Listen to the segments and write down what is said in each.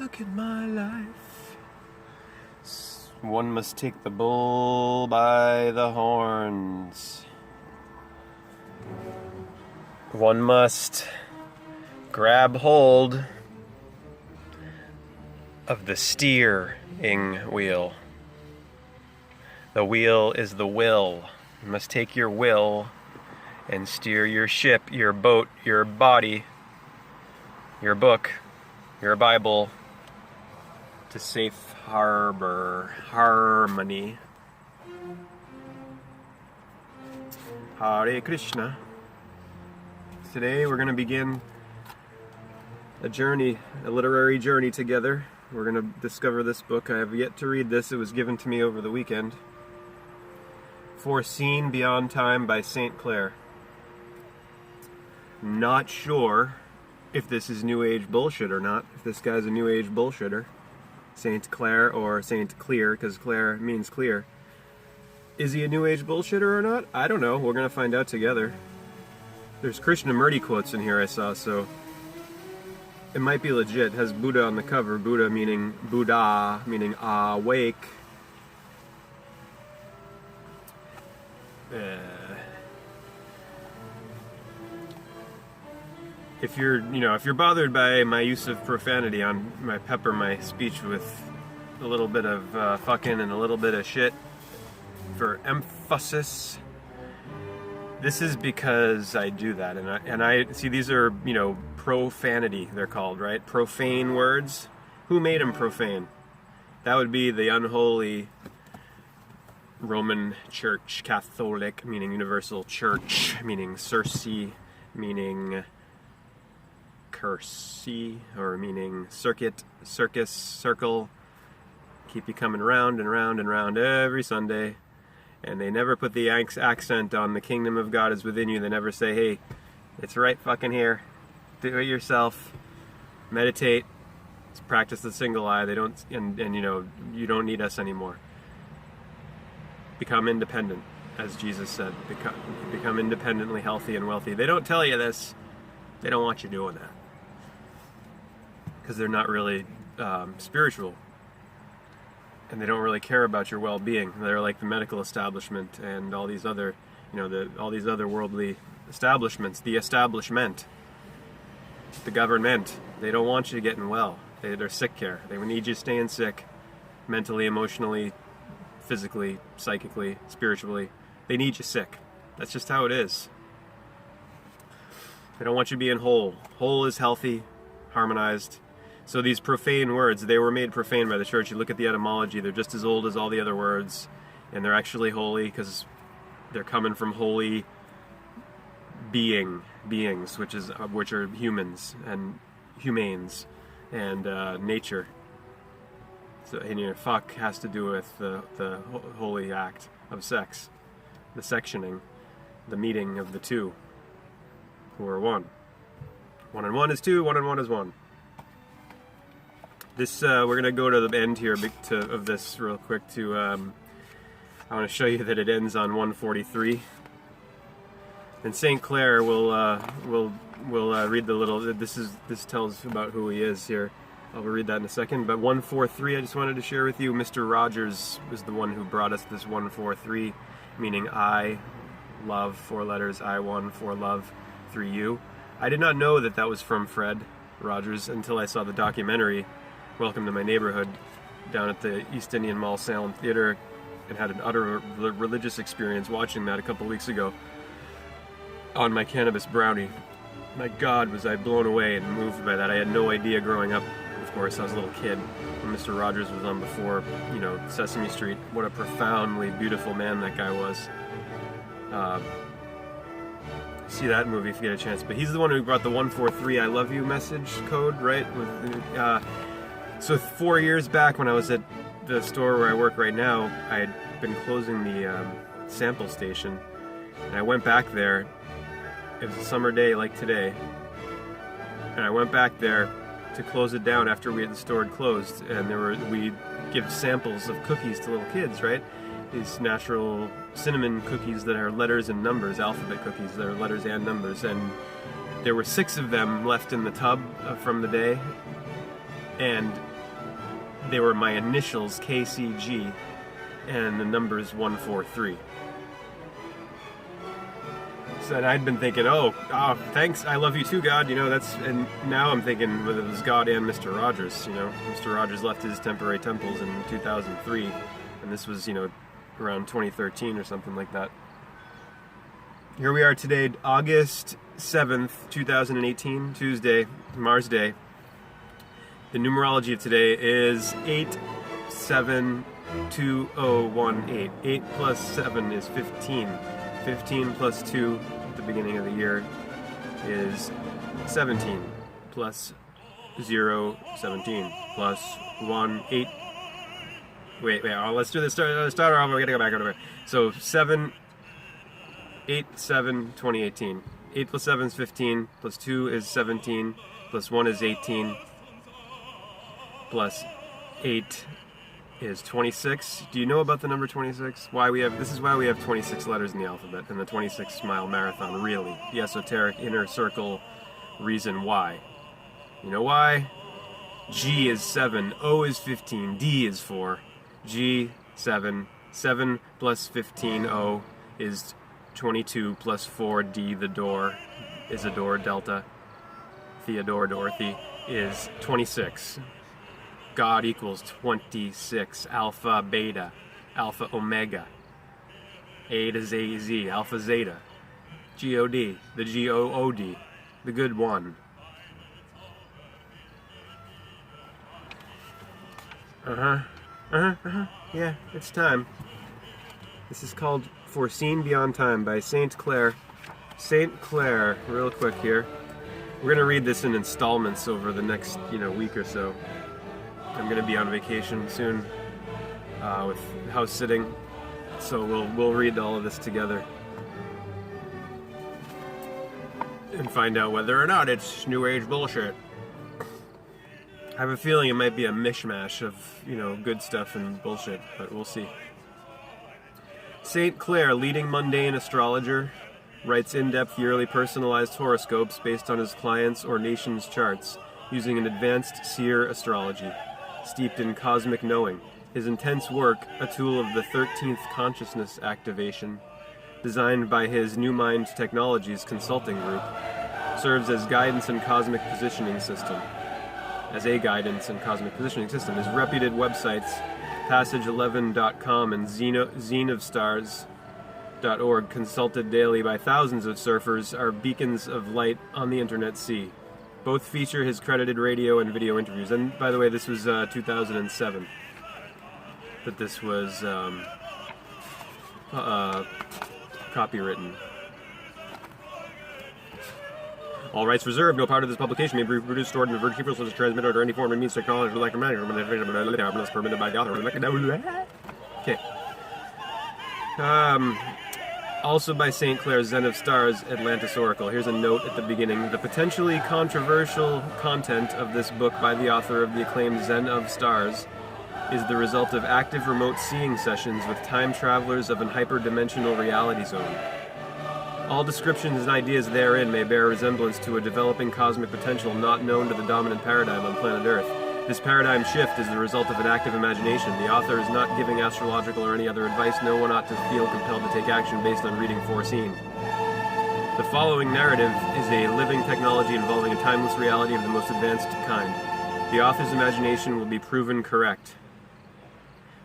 Look at my life. One must take the bull by the horns. One must grab hold of the steering wheel. The wheel is the will. You must take your will and steer your ship, your boat, your body, your book, your Bible to safe harbor, harmony. Hare Krishna. Today we're going to begin a journey, a literary journey together. We're going to discover this book. I have yet to read this. It was given to me over the weekend. Foreseen Beyond Time by St. Clair. Not sure if this is New Age bullshit or not, if this guy's a New Age bullshitter. St. Clair or St. Clear, because Clair means clear. Is he a New Age bullshitter or not? I don't know. We're going to find out together. There's Krishnamurti quotes in here I saw, so it might be legit. It has Buddha on the cover. Buddha meaning Buddha, meaning awake. If you're bothered by my use of profanity on my pepper my speech with a little bit of fucking and a little bit of shit for emphasis, this is because I do that, and I see these are profanity, they're called, right? Profane words. Who made them profane? That would be the unholy Roman Church, Catholic meaning universal church, meaning Circe, meaning cursey, or meaning circuit, circus, circle. Keep you coming round and round and round every Sunday. And they never put the accent on the kingdom of God is within you. They never say, hey, it's right fucking here. Do it yourself. Meditate. Let's practice the single eye. They don't, and you don't need us anymore. Become independent, as Jesus said. Become independently healthy and wealthy. They don't tell you this. They don't want you doing that. Because they're not really spiritual. And they don't really care about your well-being. They're like the medical establishment and all these other, all these other worldly establishments. The establishment, the government. They don't want you getting well. They're sick care. They need you staying sick, mentally, emotionally, physically, psychically, spiritually. They need you sick. That's just how it is. They don't want you being whole. Whole is healthy, harmonized. So these profane words, they were made profane by the church. You look at the etymology, they're just as old as all the other words, and they're actually holy because they're coming from holy beings, which are humans and humanes and nature. So, and fuck has to do with the holy act of sex, the sectioning, the meeting of the two, who are one. 1 and 1 is 2, 1 and 1 is 1. This we're gonna go to the end here of this real quick. I want to show you that it ends on 143. And St. Clair will read the little. This tells about who he is here. I'll read that in a second. But 143, I just wanted to share with you. Mr. Rogers was the one who brought us this 143, meaning I love, 4 letters, I1 for love, 3U. I did not know that was from Fred Rogers until I saw the documentary Welcome to My Neighborhood down at the East Indian Mall Salem Theater, and had an utter religious experience watching that a couple weeks ago on my cannabis brownie. My God, was I blown away and moved by that. I had no idea growing up, of course, I was a little kid when Mr. Rogers was on before, Sesame Street. What a profoundly beautiful man that guy was. See that movie if you get a chance. But he's the one who brought the 143 I love you message code, right? So 4 years back when I was at the store where I work right now, I had been closing the sample station, and I went back there. It was a summer day like today, and I went back there to close it down after the store had closed, and we give samples of cookies to little kids, right? These natural cinnamon cookies that are letters and numbers, alphabet cookies that are letters and numbers, and there were 6 of them left in the tub from the day, and they were my initials, KCG, and the number's 143. So, and I'd been thinking, oh, thanks, I love you too, God, and now I'm thinking whether it was God and Mr. Rogers, Mr. Rogers left his temporary temples in 2003, and this was, around 2013 or something like that. Here we are today, August 7th, 2018, Tuesday, Mars Day. The numerology of today is 872018. 8 plus 7 is 15. 15 plus 2 at the beginning of the year is 17. Plus 0, 17. Plus 1, 8. Wait, let's do this. Start off. We're going to go back over. So 8, 7, 2018. 8 plus 7 is 15. Plus 2 is 17. Plus 1 is 18. Plus 8 is 26. Do you know about the number 26? This is why we have 26 letters in the alphabet and the 26-mile marathon, really. The esoteric inner circle reason why. You know why? G is 7, O is 15, D is 4. G, 7. 7 plus 15, O is 22 plus 4, D, the door, Isidore, Delta, Theodore, Dorothy, is 26. God equals 26, alpha, beta, alpha, omega, A to Z, alpha, zeta, G-O-D, the G-O-O-D, the good one. Yeah, it's time. This is called Foreseen Beyond Time by Saint Clair. Saint Clair, real quick here. We're going to read this in installments over the next, week or so. I'm going to be on vacation soon with house sitting, so we'll read all of this together and find out whether or not it's New Age bullshit. I have a feeling it might be a mishmash of, good stuff and bullshit, but we'll see. Saint Clair, leading mundane astrologer, writes in-depth yearly personalized horoscopes based on his clients' or nation's charts, using an advanced seer astrology. Steeped in cosmic knowing, his intense work, a tool of the 13th consciousness activation, designed by his New Mind Technologies consulting group, serves as guidance and cosmic positioning system. His reputed websites, passage11.com and zeneofstars.org, consulted daily by thousands of surfers, are beacons of light on the internet sea. Both feature his credited radio and video interviews. And by the way, this was 2007 that this was copywritten. All rights reserved. No part of this publication may be reproduced, stored in a virtual such as transmitted or any form of means technology or electromagnetic unless permitted by the author. Okay. Also by St. Clair, Zen of Stars, Atlantis Oracle. Here's a note at the beginning. The potentially controversial content of this book by the author of the acclaimed Zen of Stars is the result of active remote seeing sessions with time travelers of an hyperdimensional reality zone. All descriptions and ideas therein may bear resemblance to a developing cosmic potential not known to the dominant paradigm on planet Earth. This paradigm shift is the result of an active imagination. The author is not giving astrological or any other advice. No one ought to feel compelled to take action based on reading foreseen. The following narrative is a living technology involving a timeless reality of the most advanced kind. The author's imagination will be proven correct.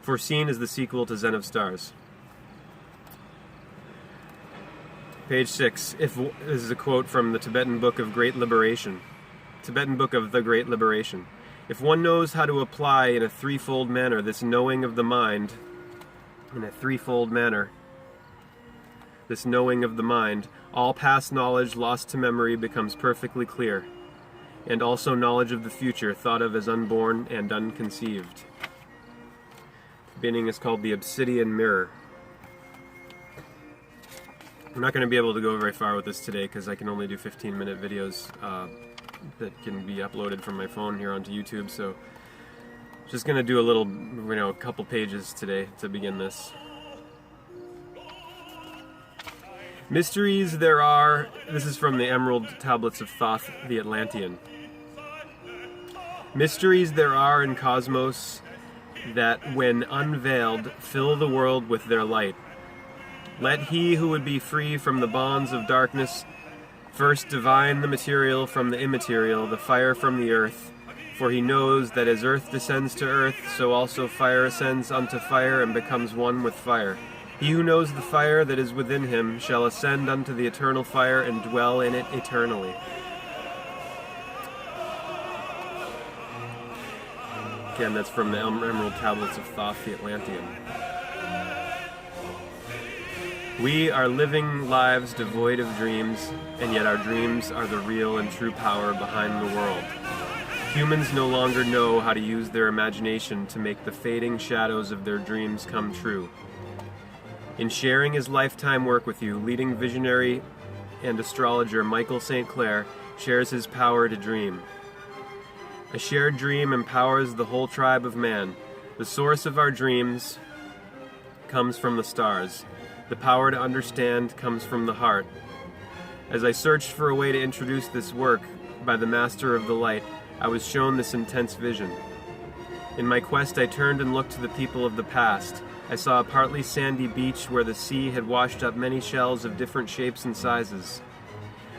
Foreseen is the sequel to Zen of Stars. Page 6. This is a quote from the Tibetan Book of Great Liberation. Tibetan Book of the Great Liberation. If one knows how to apply in a threefold manner this knowing of the mind, all past knowledge lost to memory becomes perfectly clear, and also knowledge of the future thought of as unborn and unconceived. The beginning is called the Obsidian Mirror. I'm not going to be able to go very far with this today because I can only do 15-minute videos that can be uploaded from my phone here onto YouTube, so just going to do a little, a couple pages today to begin this. Mysteries there are. This is from the Emerald Tablets of Thoth, the Atlantean. Mysteries there are in cosmos that, when unveiled, fill the world with their light. Let he who would be free from the bonds of darkness first divine the material from the immaterial, the fire from the earth, for he knows that as earth descends to earth, so also fire ascends unto fire and becomes one with fire. He who knows the fire that is within him shall ascend unto the eternal fire and dwell in it eternally. Again, that's from the Emerald Tablets of Thoth, the Atlantean. We are living lives devoid of dreams, and yet our dreams are the real and true power behind the world. Humans no longer know how to use their imagination to make the fading shadows of their dreams come true. In sharing his lifetime work with you, leading visionary and astrologer Michael St. Clair shares his power to dream. A shared dream empowers the whole tribe of man. The source of our dreams comes from the stars. The power to understand comes from the heart. As I searched for a way to introduce this work by the Master of the Light, I was shown this intense vision. In my quest, I turned and looked to the people of the past. I saw a partly sandy beach where the sea had washed up many shells of different shapes and sizes.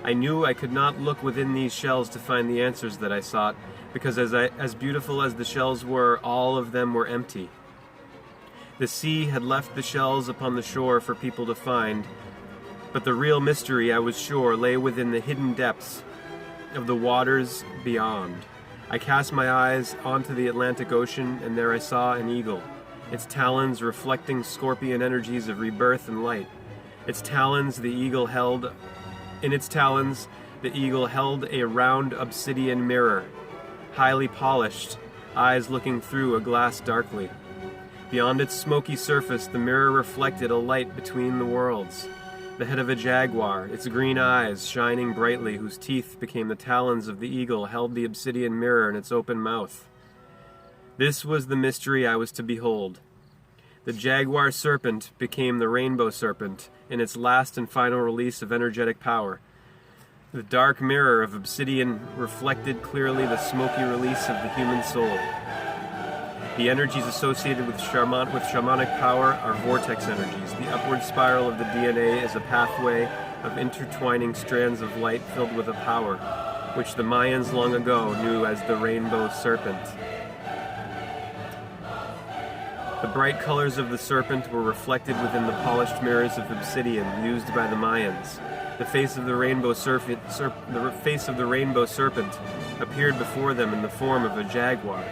I knew I could not look within these shells to find the answers that I sought, because as beautiful as the shells were, all of them were empty. The sea had left the shells upon the shore for people to find, but the real mystery, I was sure, lay within the hidden depths of the waters beyond. I cast my eyes onto the Atlantic Ocean, and there I saw an eagle, its talons reflecting scorpion energies of rebirth and light. In its talons, the eagle held a round obsidian mirror, highly polished, eyes looking through a glass darkly. Beyond its smoky surface, the mirror reflected a light between the worlds. The head of a jaguar, its green eyes shining brightly, whose teeth became the talons of the eagle, held the obsidian mirror in its open mouth. This was the mystery I was to behold. The jaguar serpent became the rainbow serpent in its last and final release of energetic power. The dark mirror of obsidian reflected clearly the smoky release of the human soul. The energies associated with shamanic power are vortex energies. The upward spiral of the DNA is a pathway of intertwining strands of light filled with a power, which the Mayans long ago knew as the rainbow serpent. The bright colors of the serpent were reflected within the polished mirrors of obsidian used by the Mayans. The face of the rainbow serpent appeared before them in the form of a jaguar.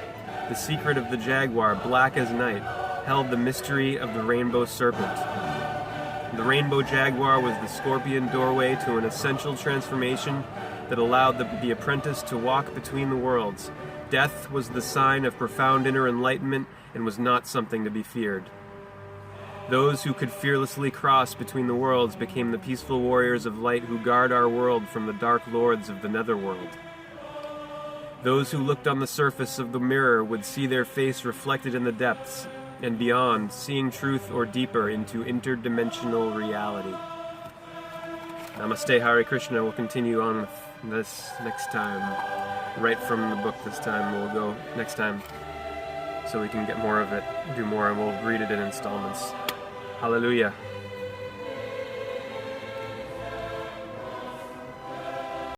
The secret of the jaguar, black as night, held the mystery of the rainbow serpent. The rainbow jaguar was the scorpion doorway to an essential transformation that allowed the apprentice to walk between the worlds. Death was the sign of profound inner enlightenment and was not something to be feared. Those who could fearlessly cross between the worlds became the peaceful warriors of light who guard our world from the dark lords of the netherworld. Those who looked on the surface of the mirror would see their face reflected in the depths and beyond, seeing truth or deeper into interdimensional reality. Namaste, Hare Krishna. We'll continue on with this next time. Right from the book this time. We'll go next time so we can get more of it, do more, and we'll read it in installments. Hallelujah.